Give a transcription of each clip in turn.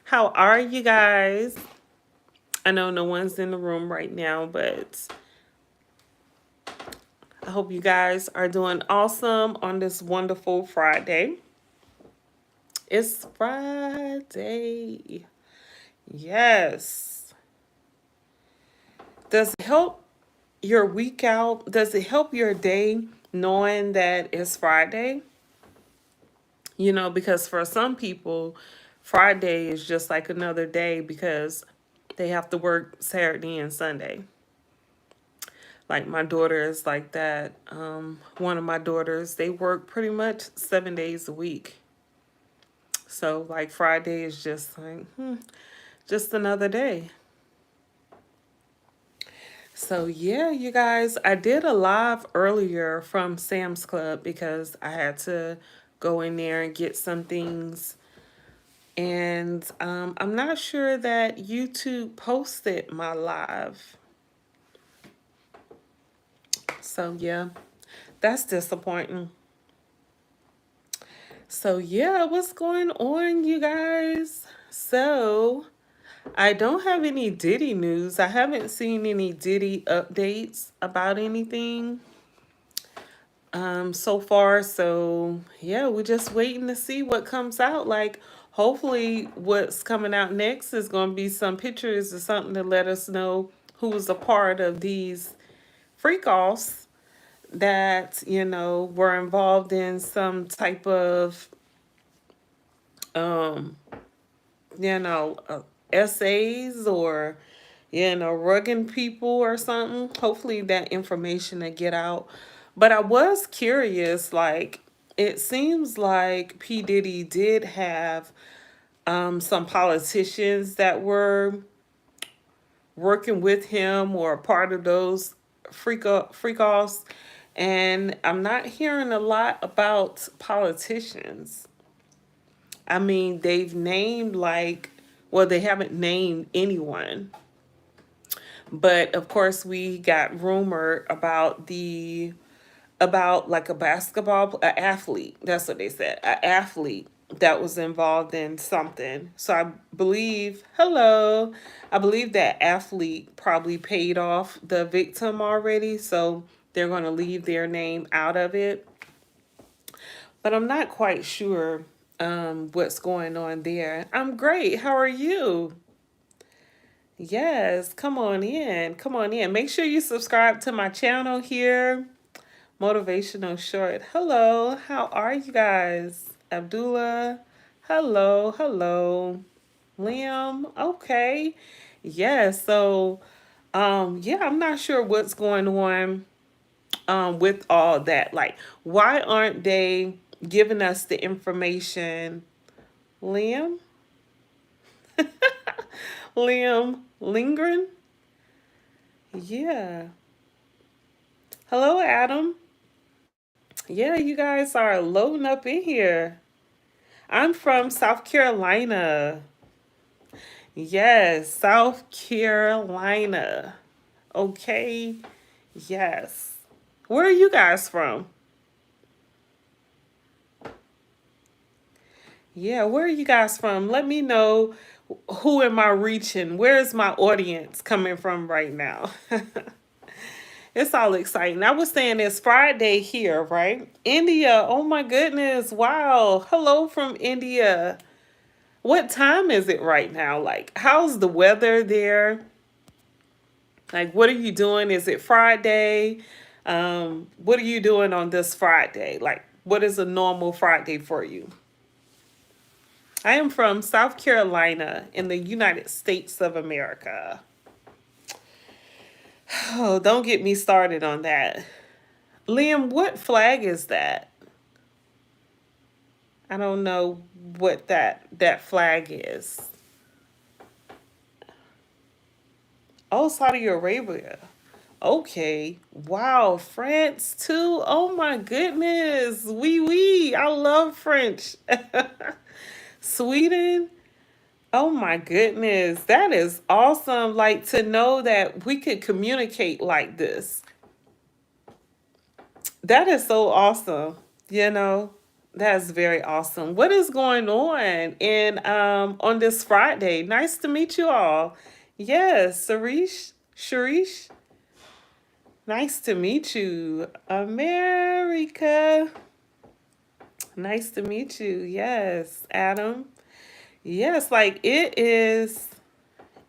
How are you guys? I know no one's in the room right now, but I hope you guys are doing awesome on this wonderful Friday. It's Friday. Yes. Does it help your week out? Does it help your day knowing that it's Friday? Because for some people, Friday is just like another day because they have to work Saturday and Sunday. Like my daughter is like that. One of my daughters, they work pretty much 7 days a week. So like Friday is just like, just another day. So yeah, you guys, I did a live earlier from Sam's Club because I had to go in there and get some things. And I'm not sure that YouTube posted my live. So yeah, that's disappointing. So yeah, what's going on, you guys? So I don't have any Diddy news. I haven't seen any Diddy updates about anything so far. So yeah, we're just waiting to see what comes out. Like hopefully what's coming out next is going to be some pictures or something to let us know who was a part of these freak offs that, were involved in some type of um you know, essays or, rugging people or something. Hopefully that information will get out. But I was curious, like, it seems like P. Diddy did have some politicians that were working with him or part of those freak offs. And I'm not hearing a lot about politicians. I mean, they've named like, well, they haven't named anyone. But of course, we got rumor about like a athlete. That's what they said, an athlete that was involved in something. So I believe that athlete probably paid off the victim already. So they're going to leave their name out of it. But I'm not quite sure what's going on there. I'm great. How are you? Yes, come on in. Come on in. Make sure you subscribe to my channel here. Motivational Short. Hello. How are you guys? Abdullah. Hello. Hello. Liam. Okay. Yeah, so yeah, I'm not sure what's going on with all that. Like, why aren't they giving us the information? Liam? Liam Lindgren? Yeah. Hello, Adam. Yeah, you guys are loading up in here. I'm from South Carolina. Yes, South Carolina. Okay. Yes. Where are you guys from? Yeah, where are you guys from? Let me know who am I reaching? Where is my audience coming from right now? It's all exciting. I was saying it's Friday here, right? India. Oh my goodness. Wow. Hello from India. What time is it right now? Like, how's the weather there? Like, what are you doing? Is it Friday? What are you doing on this Friday? Like, what is a normal Friday for you? I am from South Carolina in the United States of America. Oh, don't get me started on that. Liam, what flag is that? I don't know what that flag is. Oh, Saudi Arabia. Okay. Wow, France too. Oh my goodness. Oui, oui. I love French. Sweden. Oh my goodness. That is awesome. Like to know that we could communicate like this. That is so awesome. You know? That's very awesome. What is going on this Friday? Nice to meet you all. Yes, Sharish, nice to meet you. America, nice to meet you. Yes, Adam. Yes, like it is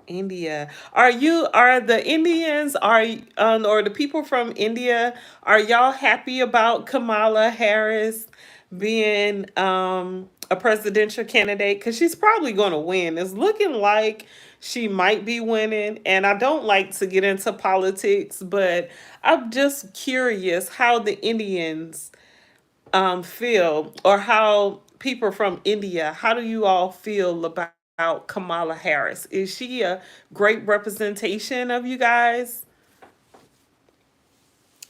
India. Are the Indians or the people from India, are y'all happy about Kamala Harris being a presidential candidate? Cuz she's probably going to win. It's looking like she might be winning, and I don't like to get into politics, but I'm just curious how the Indians feel, or how people from India, how do you all feel about Kamala Harris? Is she a great representation of you guys?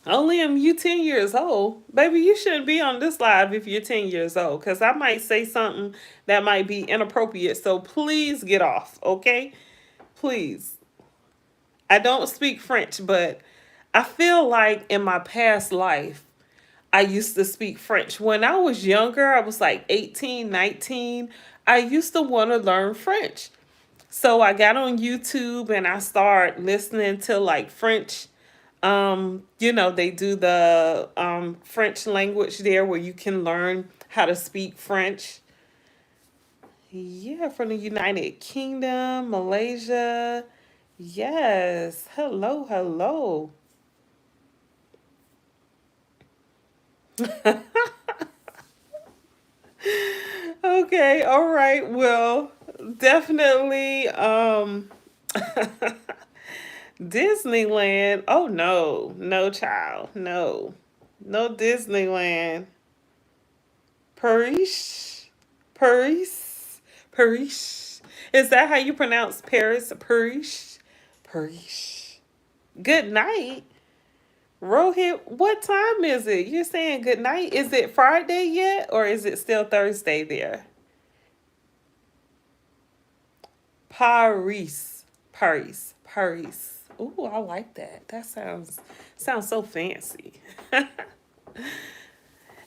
Only am you 10 years old? Baby, you shouldn't be on this live if you're 10 years old, because I might say something that might be inappropriate. So please get off, okay? Please. I don't speak French, but I feel like in my past life, I used to speak French. When I was younger, I was like 18, 19. I used to want to learn French. So I got on YouTube and I started listening to like French. They do the French language there where you can learn how to speak French. Yeah, from the United Kingdom, Malaysia. Yes. Hello, hello. Okay, all right. Well, definitely Disneyland. Oh no. No child. No. No Disneyland. Paris. Paris. Paris. Is that how you pronounce Paris? Paris. Paris. Good night. Rohit, what time is it? You're saying good night. Is it Friday yet, or is it still Thursday there? Paris. Paris. Paris. Ooh, I like that. That sounds so fancy.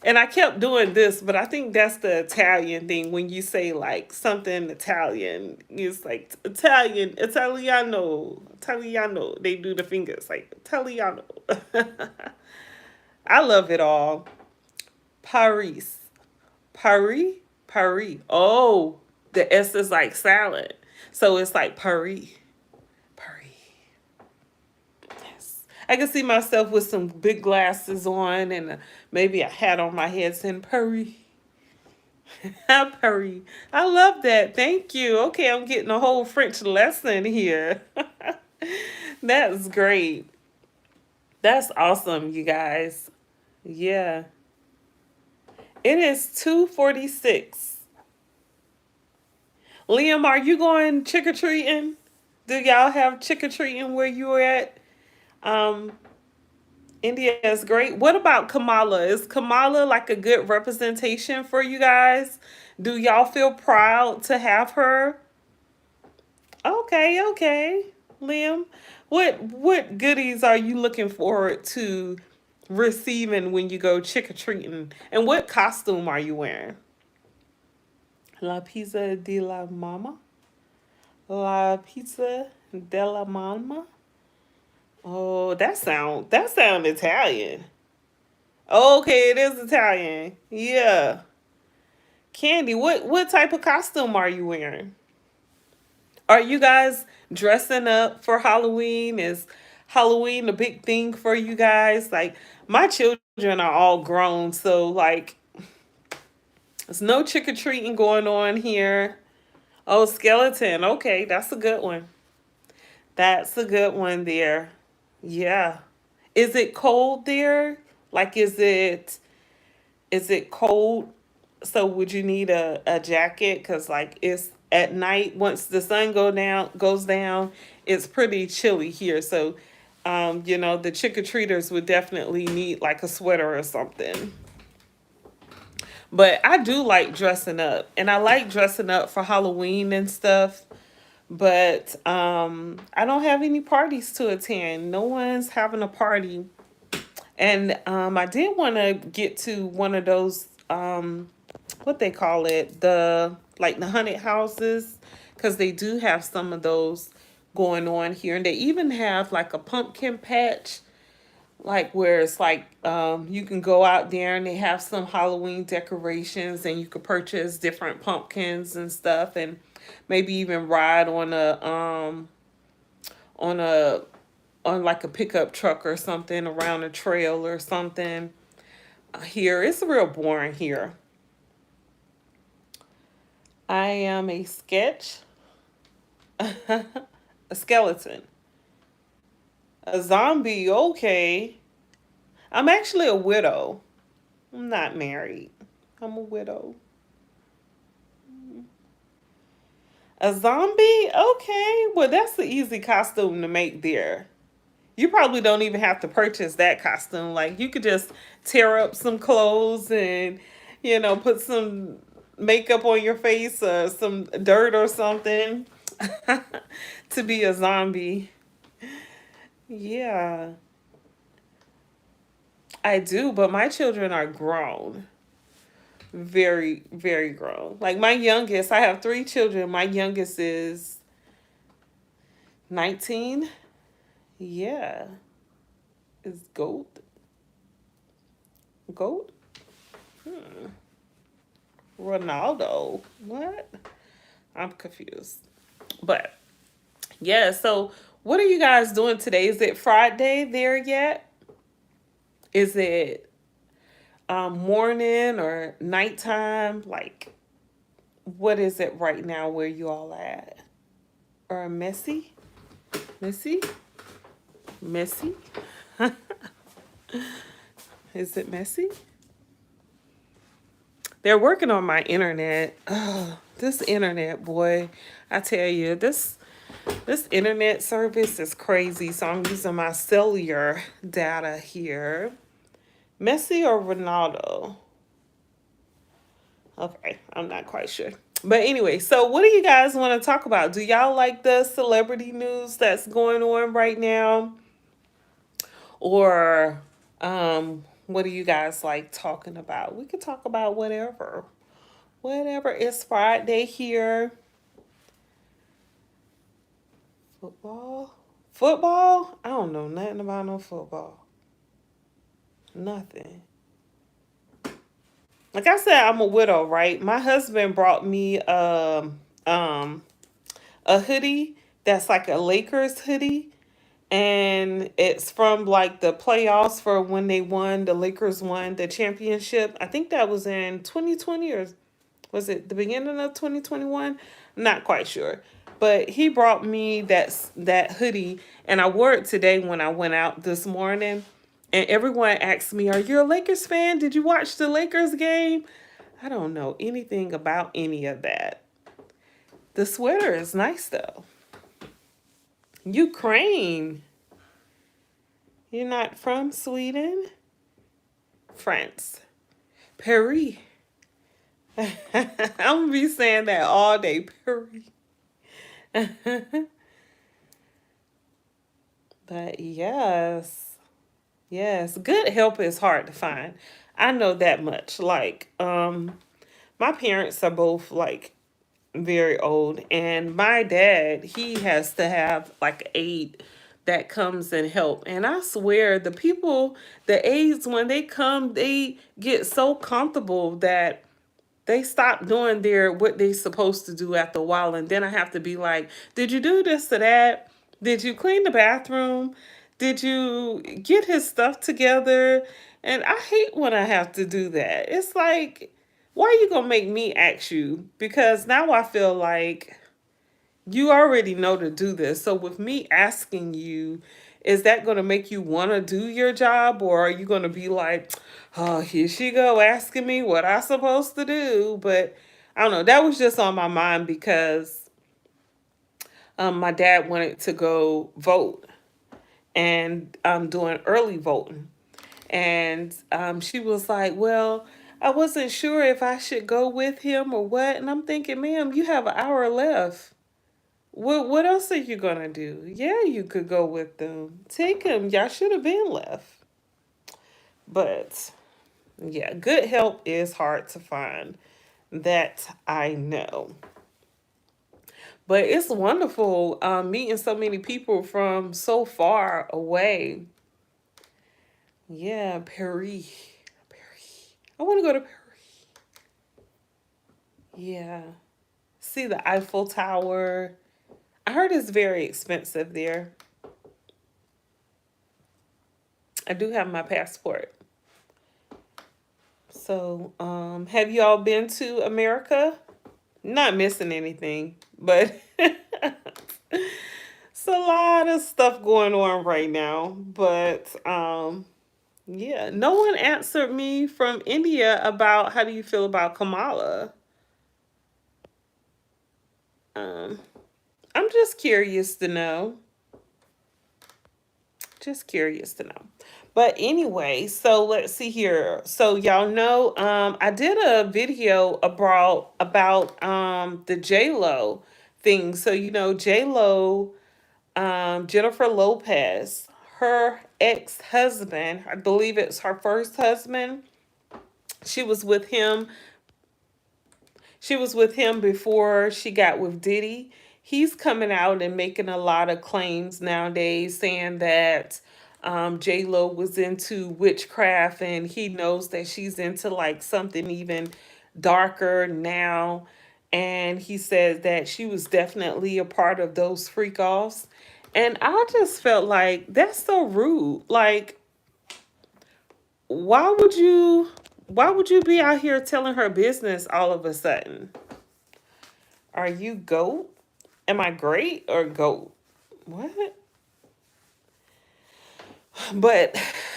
And I kept doing this, but I think that's the Italian thing. When you say like something Italian, it's like Italian, Italiano, Italiano. They do the fingers like Italiano. I love it all. Paris. Paris. Paris. Oh, the S is like salad. So it's like Paris. Paris. Yes. I can see myself with some big glasses on and maybe a hat on my head saying Paris. Paris. I love that. Thank you. Okay, I'm getting a whole French lesson here. That's great. That's awesome, you guys. Yeah. It is 2:46. Liam, are you going trick or treating? Do y'all have trick or treating where you are at? Um, India is great. What about Kamala? Is Kamala like a good representation for you guys? Do y'all feel proud to have her? Okay, okay. Liam, what goodies are you looking forward to receiving when you go trick or treating? And what costume are you wearing? La pizza de la mama? La pizza della mama? Oh, that sound Italian. Okay, it is Italian. Yeah. Candy, what type of costume are you wearing? Are you guys dressing up for Halloween? Is Halloween a big thing for you guys? Like my children are all grown, so like there's no trick or treating going on here. Oh, skeleton. Okay, that's a good one. That's a good one there. Yeah. Is it cold there? Like is it cold? So would you need a jacket? Cause like it's at night once the sun goes down, it's pretty chilly here. So the trick or treaters would definitely need like a sweater or something. But I do like dressing up, and I like dressing up for Halloween and stuff. But I don't have any parties to attend. No one's having a party. And I did want to get to one of those. what they call it, the like the haunted houses, because they do have some of those going on here, and they even have like a pumpkin patch, like where it's like you can go out there and they have some Halloween decorations and you could purchase different pumpkins and stuff, and maybe even ride on a on like a pickup truck or something around a trail or something. Here it's real boring here. I am a sketch, a skeleton, a zombie. Okay, I'm actually a widow. I'm not married. I'm a widow. A zombie? Okay. Well, that's the easy costume to make there. You probably don't even have to purchase that costume. Like, you could just tear up some clothes and, put some makeup on your face or some dirt or something to be a zombie. Yeah, I do, but my children are grown. Very, very grown. Like my youngest, I have three children. My youngest is 19. Yeah. Is goat? Goat? Hmm. Ronaldo. What? I'm confused. But yeah, so what are you guys doing today? Is it Friday there yet? Is it morning or nighttime? Like, what is it right now where you all at? Or messy? Messy? Messy? Is it messy? They're working on my internet. Oh, this internet, boy. I tell you, this internet service is crazy. So I'm using my cellular data here. Messi or Ronaldo? Okay, I'm not quite sure. But anyway, so what do you guys want to talk about? Do y'all like the celebrity news that's going on right now? Or what do you guys like talking about? We could talk about whatever. Whatever. It's Friday here. Football? Football? I don't know nothing about no football. Nothing. Like I said, I'm a widow, right? My husband brought me a hoodie that's like a Lakers hoodie, and it's from like the playoffs for when the Lakers won the championship. I think that was in 2020, or was it the beginning of 2021? Not quite sure. But he brought me that hoodie, and I wore it today when I went out this morning. And everyone asked me, "Are you a Lakers fan? Did you watch the Lakers game?" I don't know anything about any of that. The sweater is nice though. Ukraine. You're not from Sweden? France. Paris. I'm gonna be saying that all day. Paris. But yes. Yes. Good help is hard to find. I know that much. Like, my parents are both like very old, and my dad, he has to have like aid that comes and help. And I swear the people, the aides, when they come, they get so comfortable that they stop doing what they supposed to do after a while. And then I have to be like, did you do this or that? Did you clean the bathroom? Did you get his stuff together? And I hate when I have to do that. It's like, why are you gonna make me ask you? Because now I feel like you already know to do this. So with me asking you, is that going to make you want to do your job, or are you going to be like, oh, here she go asking me what I supposed to do? But I don't know. That was just on my mind because my dad wanted to go vote, and I'm doing early voting. And she was like, well, I wasn't sure if I should go with him or what. And I'm thinking, ma'am, you have an hour left. What else are you gonna do? Yeah, you could go with them. Take them. Y'all should have been left. But yeah, good help is hard to find. that I know. But it's wonderful meeting so many people from so far away. Yeah, Paris. Paris. I want to go to Paris. Yeah. See the Eiffel Tower. I heard it's very expensive there. I do have my passport. So, have you all been to America? Not missing anything, but it's a lot of stuff going on right now. But yeah, no one answered me from India about how do you feel about Kamala. Um, I'm just curious to know. Just curious to know. But anyway, so let's see here. So y'all know, I did a video about the J Lo thing. So you know, J Lo, Jennifer Lopez, her ex husband, I believe it's her first husband. She was with him She was with him before she got with Diddy. He's coming out and making a lot of claims nowadays, saying that J Lo was into witchcraft, and he knows that she's into like something even darker now. And he says that she was definitely a part of those freak offs. And I just felt like that's so rude. Like, why would you why would you be out here telling her business all of a sudden? Are you goat? Am I great or goat? What? But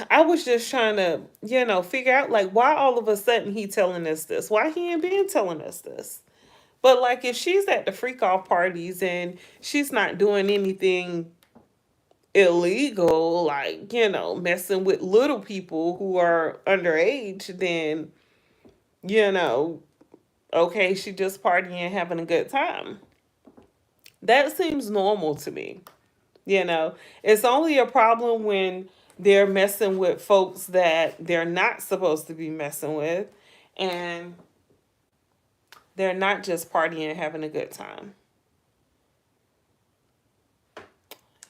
I was just trying to, figure out like why all of a sudden he telling us this? Why he ain't been telling us this? But like if she's at the freak off parties and she's not doing anything illegal, like, messing with little people who are underage, then, you know, okay, she just partying, having a good time. That seems normal to me. You know, it's only a problem when they're messing with folks that they're not supposed to be messing with, and they're not just partying, having a good time.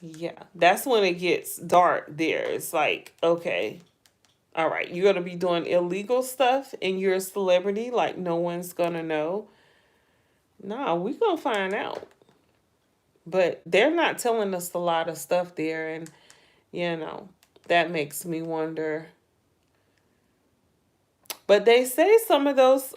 Yeah, that's when it gets dark there. It's like, okay, all right, you're going to be doing illegal stuff and you're a celebrity, like no one's going to know. No, we're going to find out. But they're not telling us a lot of stuff there, and, you know, that makes me wonder. But they say some of those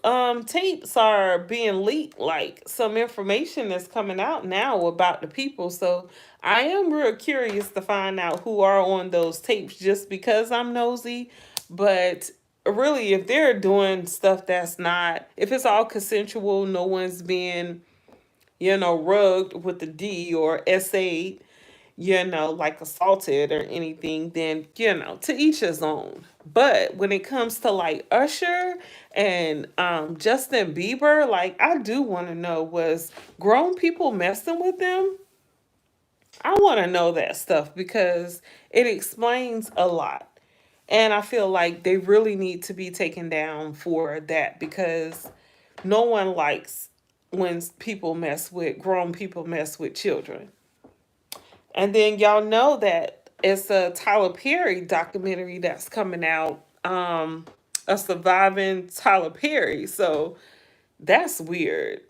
tapes are being leaked, like some information is coming out now about the people. So I am real curious to find out who are on those tapes just because I'm nosy. But really, if they're doing stuff that's not, if it's all consensual, no one's being, rugged with the D or SA, like assaulted or anything, then, to each his own. But when it comes to like Usher and Justin Bieber, like I do want to know, was grown people messing with them? I want to know that stuff because it explains a lot. And I feel like they really need to be taken down for that because no one likes when grown people mess with children. And then y'all know that it's a Tyler Perry documentary that's coming out, a surviving Tyler Perry. So that's weird.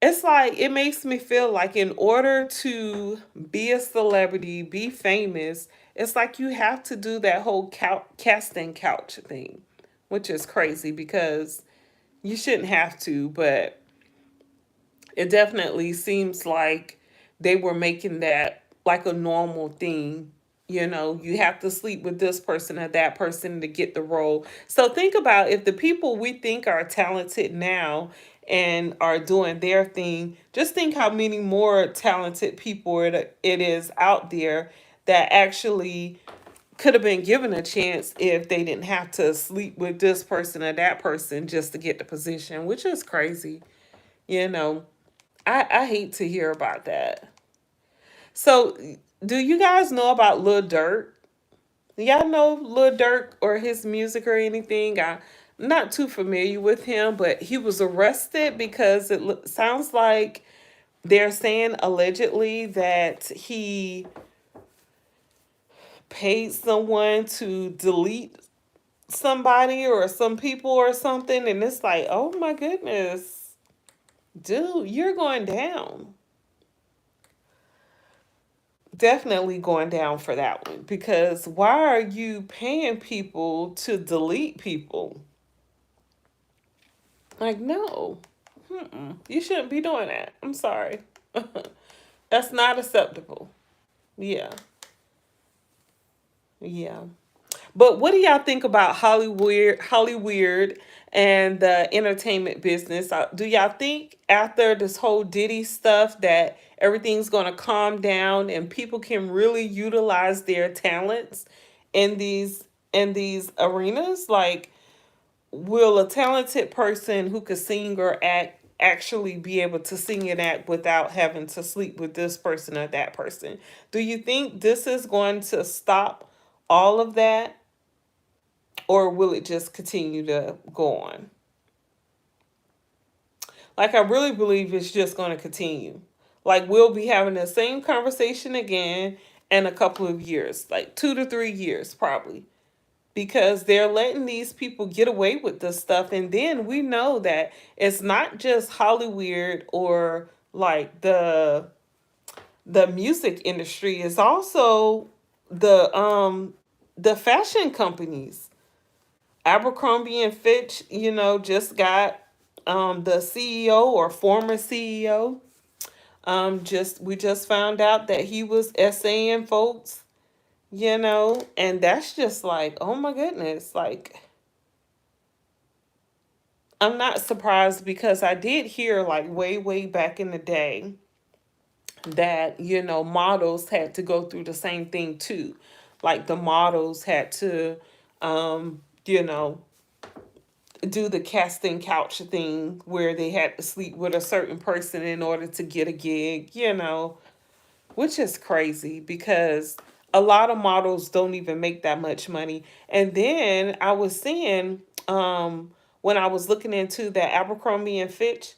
It's like it makes me feel like in order to be a celebrity, be famous, it's like you have to do that whole casting couch thing, which is crazy because you shouldn't have to, but it definitely seems like they were making that like a normal thing. You have to sleep with this person or that person to get the role. So think about if the people we think are talented now and are doing their thing, just think how many more talented people it is out there that actually could have been given a chance if they didn't have to sleep with this person or that person just to get the position, which is crazy. You know, I hate to hear about that. So, do you guys know about Lil Durk? Y'all know Lil Durk or his music or anything? not too familiar with him, but he was arrested because sounds like they're saying allegedly that he paid someone to delete somebody or some people or something. And it's like, oh my goodness, dude, you're going down. Definitely going down for that one, because why are you paying people to delete people? Like, no. You shouldn't be doing that. I'm sorry. That's not acceptable. Yeah. Yeah. But what do y'all think about Hollywood and the entertainment business? Do y'all think after this whole Diddy stuff that everything's going to calm down and people can really utilize their talents in these arenas? Like, will a talented person who could sing or act actually be able to sing and act without having to sleep with this person or that person? Do you think this is going to stop all of that, or will it just continue to go on? Like, I really believe it's just going to continue. Like, we'll be having the same conversation again in a couple of years, like 2 to 3 years, probably, because they're letting these people get away with this stuff. And then we know that it's not just Hollywood or like the music industry, it's also the fashion companies. Abercrombie and Fitch, just got the CEO or former CEO. Just we just found out that he was essaying folks, and that's just like, oh my goodness, like, I'm not surprised, because I did hear like way, way back in the day that, models had to go through the same thing too. Like, the models had to, you know, do the casting couch thing where they had to sleep with a certain person in order to get a gig, which is crazy because a lot of models don't even make that much money. And then I was seeing, when I was looking into that Abercrombie and Fitch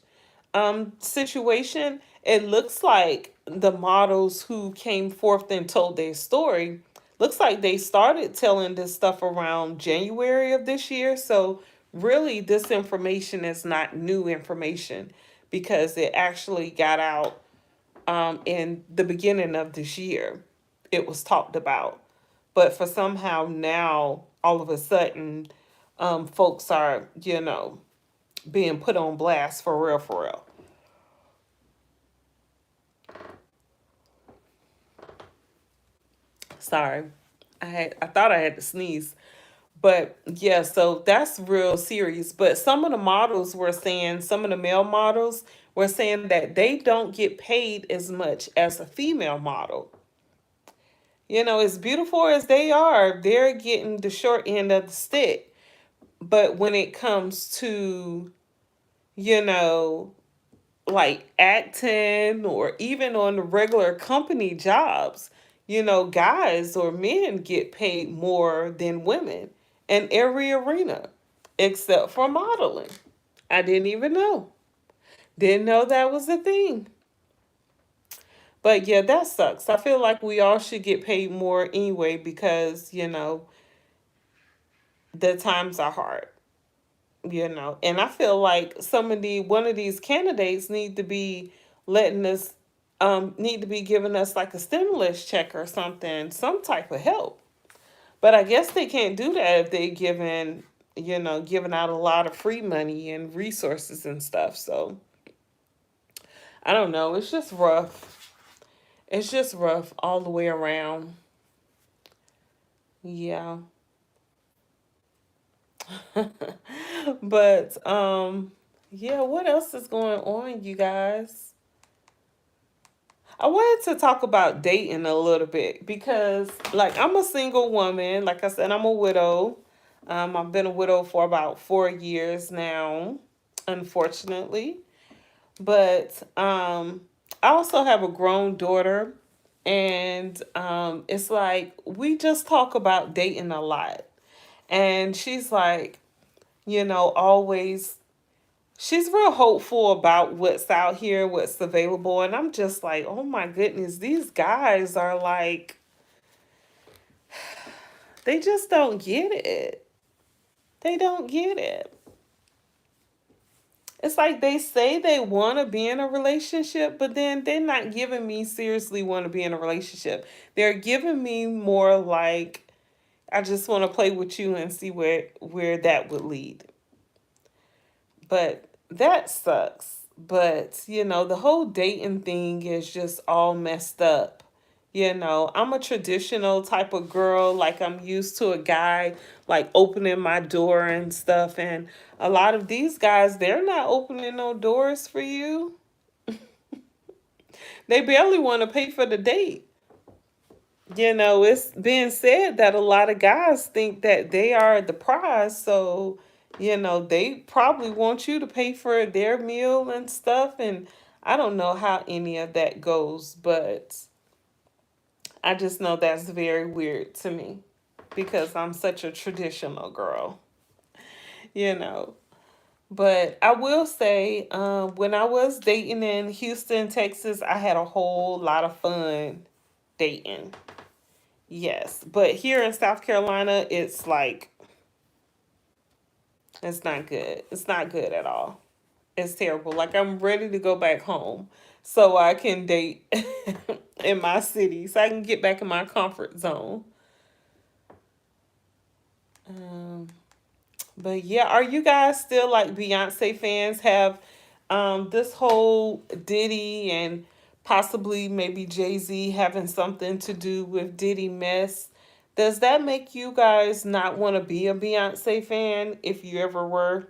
situation, it looks like the models who came forth and told their story, looks like they started telling this stuff around January of this year. So really, this information is not new information, because it actually got out in the beginning of this year. It was talked about, but for somehow now, all of a sudden, folks are, being put on blast for real, for real. Sorry. I thought I had to sneeze. But yeah, so that's real serious. But some of the models were saying, some of the male models were saying that they don't get paid as much as a female model. As beautiful as they are, they're getting the short end of the stick. But when it comes to, you know, like acting or even on the regular company jobs, guys or men get paid more than women in every arena except for modeling. I didn't even know. Didn't know that was a thing. But yeah, that sucks. I feel like we all should get paid more anyway, because, the times are hard. And I feel like one of these candidates need to be giving us like a stimulus check or something, some type of help. But I guess they can't do that if they giving out a lot of free money and resources and stuff. So I don't know, it's just rough. It's just rough all the way around. Yeah. But yeah, what else is going on, you guys? I wanted to talk about dating a little bit, because, like, I'm a single woman. Like I said, I'm a widow. I've been a widow for about 4 years now, unfortunately. But I also have a grown daughter, and it's like we just talk about dating a lot. And she's like, always, she's real hopeful about what's out here, what's available. And I'm just like, oh my goodness, these guys are like, they just don't get it. They don't get it. It's like they say they want to be in a relationship, but then they're not giving me seriously want to be in a relationship. They're giving me more like, I just want to play with you and see where that would lead. But that sucks. But, the whole dating thing is just all messed up. I'm a traditional type of girl. Like, I'm used to a guy, like, opening my door and stuff. And a lot of these guys, they're not opening no doors for you. They barely want to pay for the date. It's being said that a lot of guys think that they are the prize. So, they probably want you to pay for their meal and stuff. And I don't know how any of that goes, but I just know that's very weird to me because I'm such a traditional girl, you know. But I will say, when I was dating in Houston, Texas, I had a whole lot of fun dating. Yes. But here in South Carolina, it's like, it's not good. It's not good at all. It's terrible. Like, I'm ready to go back home so I can date in my city, so I can get back in my comfort zone. Um, but yeah, are you guys still like Beyonce fans? Have this whole Diddy and possibly maybe Jay-Z having something to do with Diddy mess? Does that make you guys not want to be a Beyonce fan if you ever were?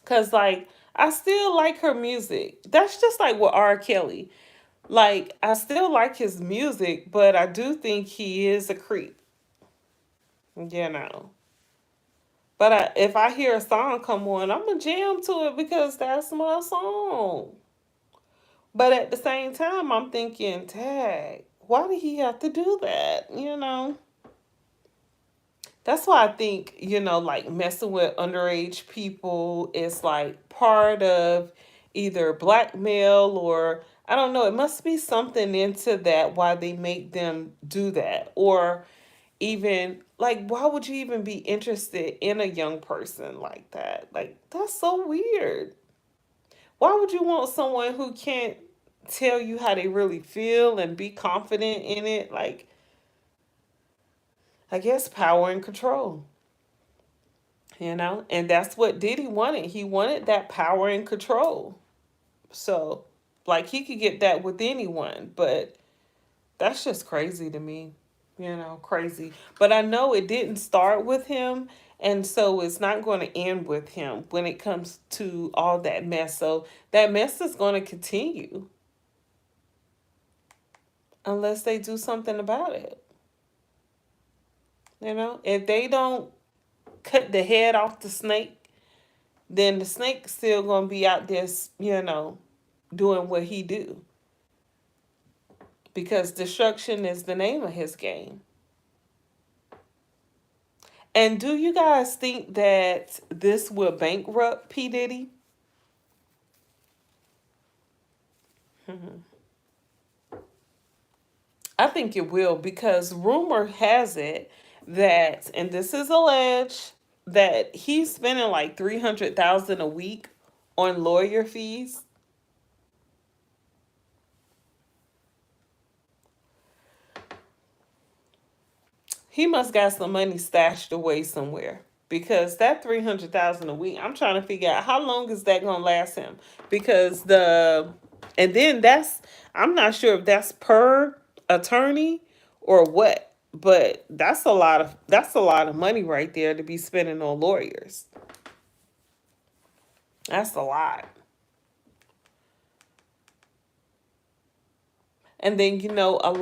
Cause like I still like her music. That's just like with R. Kelly. Like I still like his music, but I do think he is a creep. You know. But if I hear a song come on, I'm gonna jam to it because that's my song. But at the same time, I'm thinking, tag, why did he have to do that? That's why I think, like messing with underage people is like part of either blackmail or I don't know, it must be something into that why they make them do that. Or even like why would you even be interested in a young person like that? Like that's so weird. Why would you want someone who can't tell you how they really feel and be confident in it? Like I guess power and control. And that's what Diddy wanted. He wanted that power and control. So, like, he could get that with anyone, but that's just crazy to me. Crazy. But I know it didn't start with him, and so it's not going to end with him when it comes to all that mess. So, that mess is going to continue unless they do something about it. If they don't cut the head off the snake, then the snake's still gonna be out there, doing what he do because destruction is the name of his game. And do you guys think that this will bankrupt P Diddy? I think it will because rumor has it that, and this is alleged, that he's spending like 300,000 a week on lawyer fees. He must got some money stashed away somewhere because that 300,000 a week. I'm trying to figure out how long is that gonna last him because and then that's I'm not sure if that's per attorney or what, but that's a lot of money right there to be spending on lawyers. That's a lot. And then a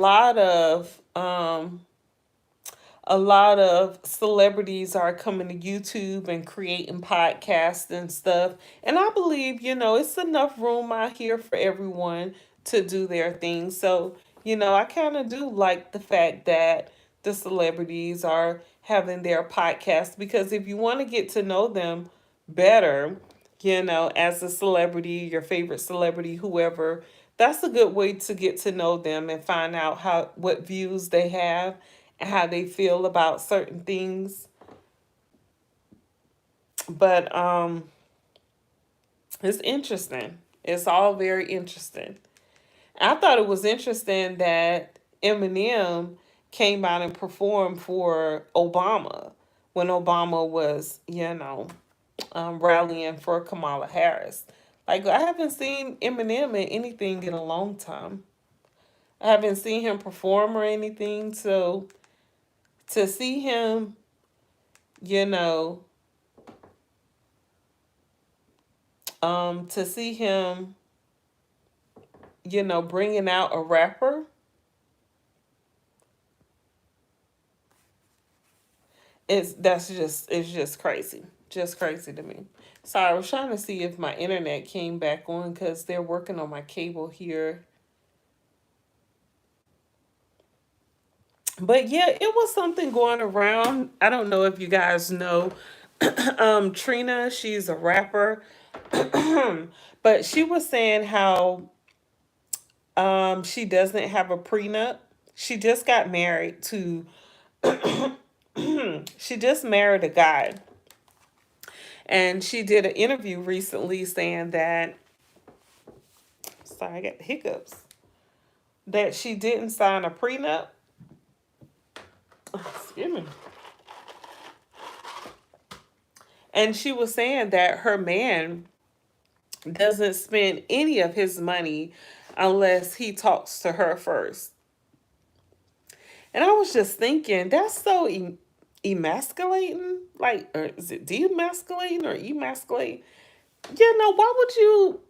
lot of celebrities are coming to YouTube and creating podcasts and stuff. And I believe, it's enough room out here for everyone to do their thing. So, I kind of do like the fact that the celebrities are having their podcast, because if you want to get to know them better, as a celebrity, your favorite celebrity, whoever, that's a good way to get to know them and find out how what views they have and how they feel about certain things. But it's interesting. It's all very interesting. I thought it was interesting that Eminem came out and performed for Obama when Obama was, rallying for Kamala Harris. Like, I haven't seen Eminem in anything in a long time. I haven't seen him perform or anything. So to see him, you know, to see him, bringing out a rapper, it's just crazy. Just crazy to me. Sorry, I was trying to see if my internet came back on because they're working on my cable here. But yeah, it was something going around. I don't know if you guys know Trina, she's a rapper. But she was saying how she doesn't have a prenup. She just got married to she just married a guy, and she did an interview recently saying that, sorry, I got the hiccups, that she didn't sign a prenup. Excuse me. And she was saying that her man doesn't spend any of his money unless he talks to her first. And I was just thinking, that's so emasculating. Like, or is it demasculating or emasculating? Why would you?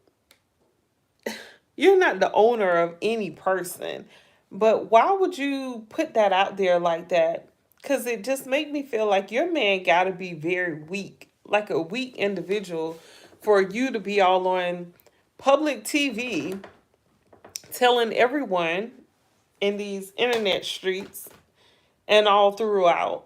You're not the owner of any person, but why would you put that out there like that? Because it just made me feel like your man got to be very weak, like a weak individual, for you to be all on public TV telling everyone in these internet streets and all throughout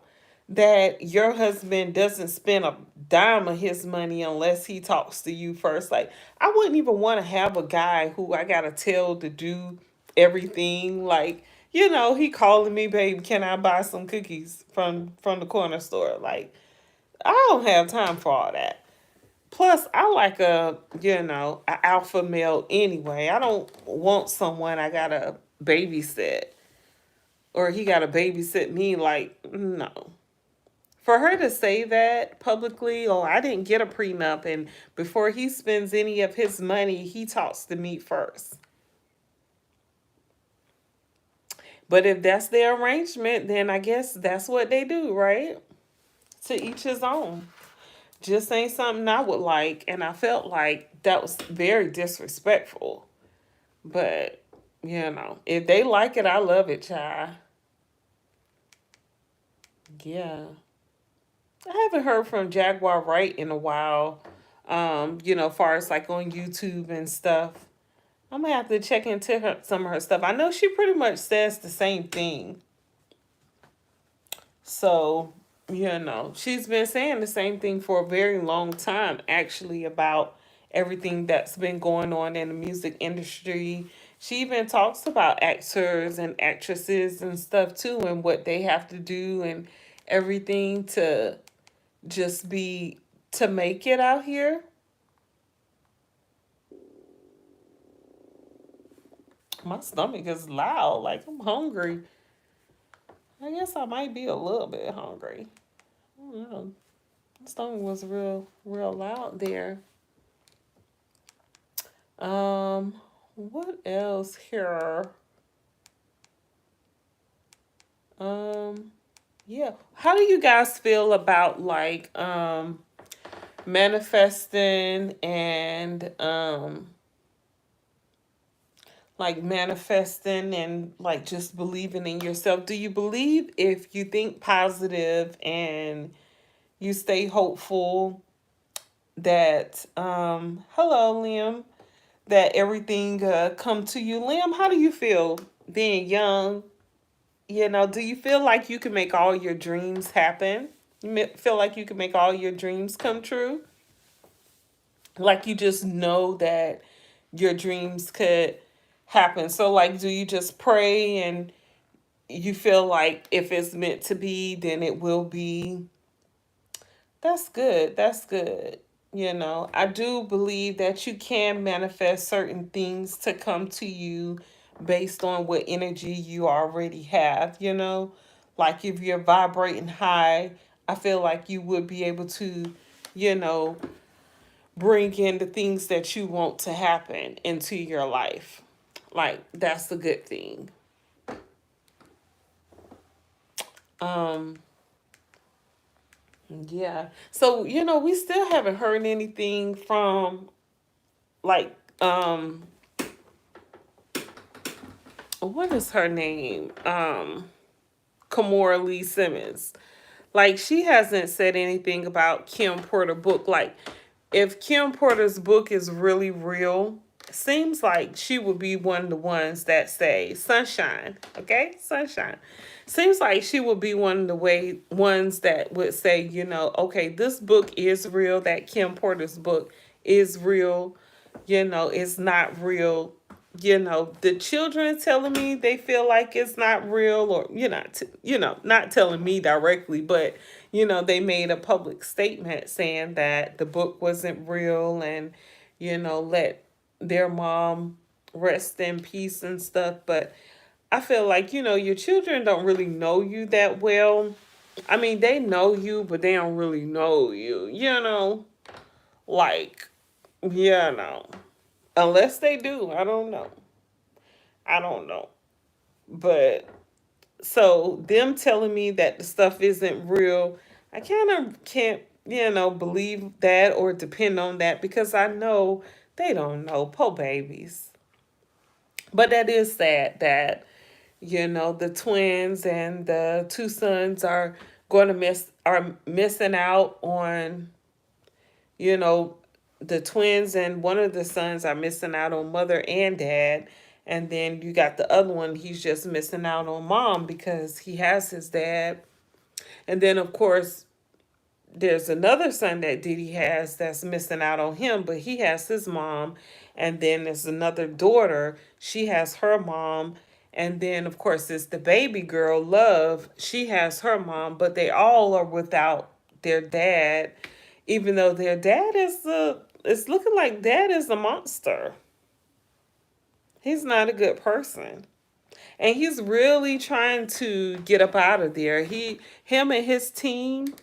that your husband doesn't spend a dime of his money unless he talks to you first. Like, I wouldn't even want to have a guy who I gotta tell to do everything. Like, he calling me, babe, can I buy some cookies from the corner store? Like, I don't have time for all that. Plus, I like a alpha male anyway. I don't want someone I gotta babysit or he gotta babysit me. Like, no. For her to say that publicly, oh, I didn't get a prenup, and before he spends any of his money, he talks to me first. But if that's their arrangement, then I guess that's what they do, right? To each his own. Just ain't something I would like, and I felt like that was very disrespectful. But, if they like it, I love it, child. Yeah. I haven't heard from Jaguar Wright in a while. Far as like on YouTube and stuff. I'm gonna have to check into some of her stuff. I know she pretty much says the same thing. So, she's been saying the same thing for a very long time, actually, about everything that's been going on in the music industry. She even talks about actors and actresses and stuff too, and what they have to do and everything just be to make it out here. My stomach is loud, like I'm hungry. I guess I might be a little bit hungry. I don't know. My stomach was real loud there. Um, what else here? Um, yeah. How do you guys feel about manifesting and manifesting and like just believing in yourself? Do you believe if you think positive and you stay hopeful that hello Liam, that everything come to you? Liam, how do you feel being young, Do you feel like you can make all your dreams happen? Feel like you can make all your dreams come true? Like you just know that your dreams could happen. So, like, do you just pray and you feel like if it's meant to be, then it will be? That's good. That's good. I do believe that you can manifest certain things to come to you based on what energy you already have. Like if you're vibrating high, I feel like you would be able to, you know, bring in the things that you want to happen into your life. Like that's a good thing. Um, yeah. So, we still haven't heard anything from like what is her name? Kamora Lee Simmons. Like she hasn't said anything about Kim Porter book. Like if Kim Porter's book is really real, seems like she would be one of the ones that say sunshine. Okay, sunshine. Seems like she would be one of the ones that would say, okay, this book is real. That Kim Porter's book is real. It's not real. The children telling me they feel like it's not real, or not telling me directly, but they made a public statement saying that the book wasn't real, and let their mom rest in peace and stuff. But I feel like your children don't really know you that well. I mean, they know you, but they don't really know you. Like unless they do. I don't know. I don't know. But so them telling me that the stuff isn't real, I kind of can't, believe that or depend on that because I know they don't know. Poor babies. But that is sad that, the twins and the two sons are missing out on, you know, the twins and one of the sons are missing out on mother and dad. And then you got the other one, he's just missing out on mom because he has his dad. And then, of course, there's another son that Diddy has that's missing out on him, but he has his mom. And then there's another daughter, she has her mom. And then, of course, it's the baby girl, Love. She has her mom, but they all are without their dad, even though their dad it's looking like dad is a monster. He's not a good person. And he's really trying to get up out of there. Him and his team,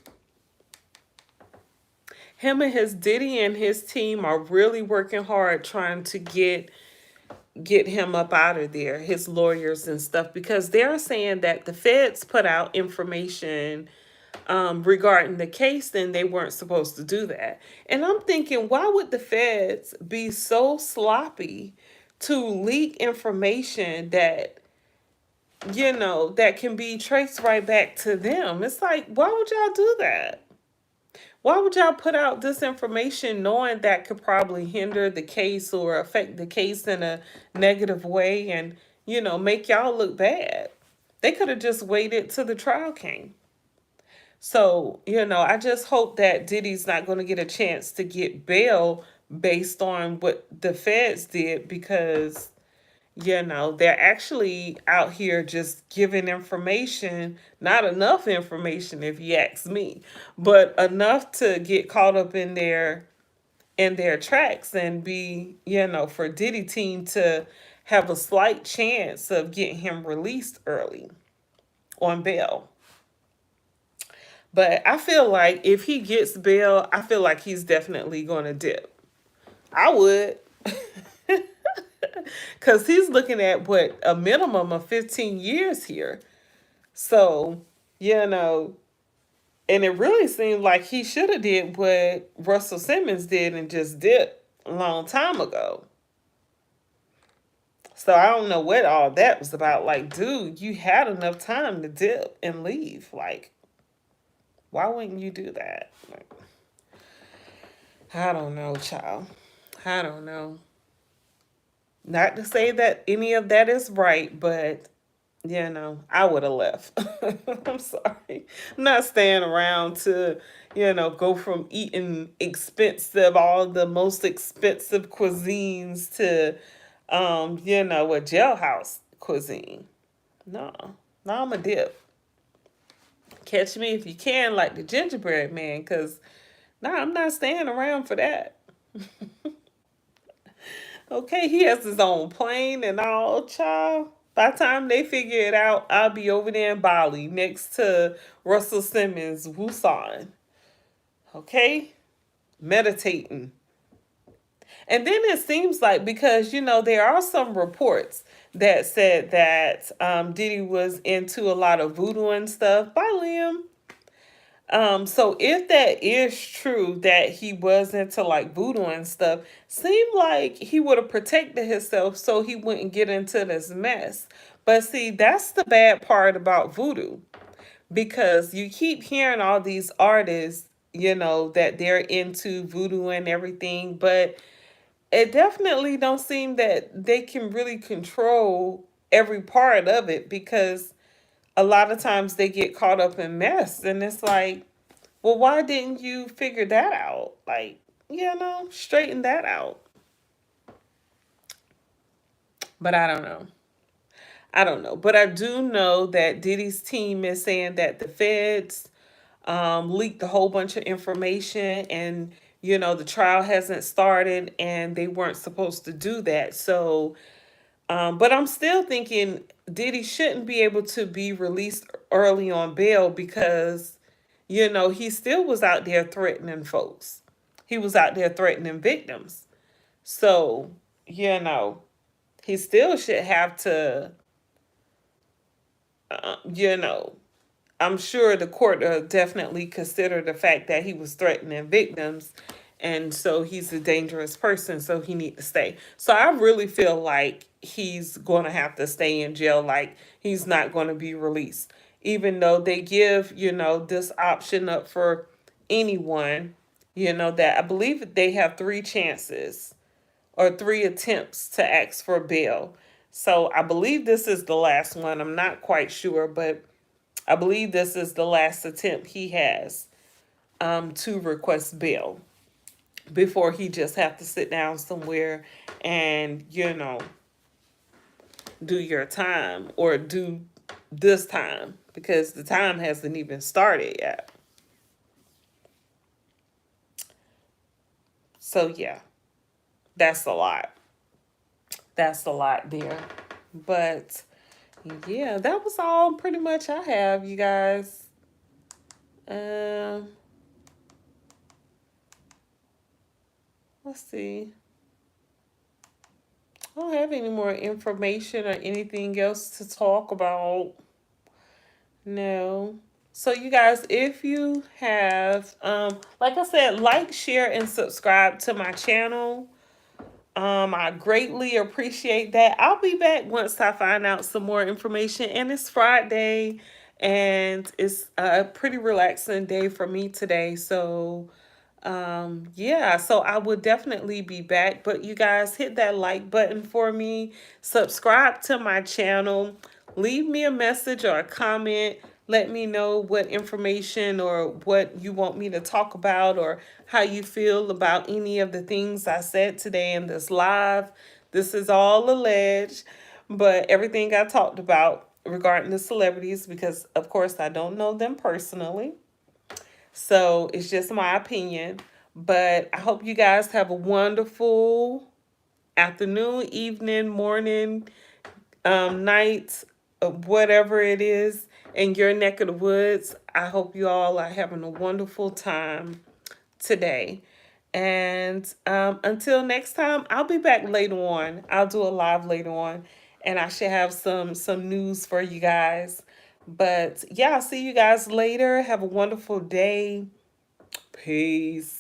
him and his Diddy and his team are really working hard trying to get him up out of there, his lawyers and stuff, because they're saying that the feds put out information regarding the case, then they weren't supposed to do that. And I'm thinking, why would the feds be so sloppy to leak information that can be traced right back to them? It's like, why would y'all do that? Why would y'all put out this information knowing that could probably hinder the case or affect the case in a negative way and, make y'all look bad? They could have just waited till the trial came. So, I just hope that Diddy's not going to get a chance to get bail based on what the feds did because, they're actually out here just giving information, not enough information if you ask me, but enough to get caught up in their tracks and be, for Diddy team to have a slight chance of getting him released early on bail. But I feel like if he gets bail, I feel like he's definitely going to dip. I would. Because he's looking at what, a minimum of 15 years here. So, you know, and it really seemed like he should have did what Russell Simmons did and just dipped a long time ago. So I don't know what all that was about. Like, dude, you had enough time to dip and leave. Like, why wouldn't you do that? Like, I don't know, child. I don't know. Not to say that any of that is right, but I would have left. I'm sorry. I'm not staying around to, go from eating expensive, all the most expensive cuisines to, a jailhouse cuisine. No, no, I'm a dip. Catch me if you can, like the gingerbread man, because, no, I'm not staying around for that. Okay, he has his own plane and all, child. By the time they figure it out, I'll be over there in Bali next to Russell Simmons, Wusan. Okay? Meditating. And then it seems like, because, there are some reports that said that Diddy was into a lot of voodoo and stuff. Bye, Liam. So if that is true that he was into like voodoo and stuff, seemed like he would have protected himself so he wouldn't get into this mess. But see, that's the bad part about voodoo, because you keep hearing all these artists, that they're into voodoo and everything, but it definitely don't seem that they can really control every part of it, because a lot of times they get caught up in mess, and it's like, well, why didn't you figure that out? Like, straighten that out. But I don't know. I don't know. But I do know that Diddy's team is saying that the feds leaked a whole bunch of information, and, the trial hasn't started and they weren't supposed to do that. So, but I'm still thinking Diddy shouldn't be able to be released early on bail, because, he still was out there threatening folks. He was out there threatening victims. So, you know, he still should have to, uh, you know, I'm sure the court definitely consider the fact that he was threatening victims, and so he's a dangerous person, so he need to stay. So I really feel like he's going to have to stay in jail, like he's not going to be released, even though they give, this option up for anyone, that I believe they have three chances or three attempts to ask for bail. So I believe this is the last one. I'm not quite sure, but I believe this is the last attempt he has to request bail before he just have to sit down somewhere and, do your time, or do this time, because the time hasn't even started yet. So yeah, that's a lot. That's a lot there. But yeah, that was all pretty much I have, you guys. Um, let's see. I don't have any more information or anything else to talk about. No. So you guys, if you have, like I said, like, share, and subscribe to my channel. I greatly appreciate that. I'll be back once I find out some more information. And it's Friday, and it's a pretty relaxing day for me today. So, yeah, so I would definitely be back. But you guys, hit that like button for me, subscribe to my channel, leave me a message or a comment. Let me know what information or what you want me to talk about, or how you feel about any of the things I said today in this live. This is all alleged, but everything I talked about regarding the celebrities, because of course I don't know them personally. So it's just my opinion. But I hope you guys have a wonderful afternoon, evening, morning, night, whatever it is in your neck of the woods. I hope you all are having a wonderful time today. And until next time, I'll be back later on. I'll do a live later on, and I should have some news for you guys. But yeah, I'll see you guys later. Have a wonderful day. Peace.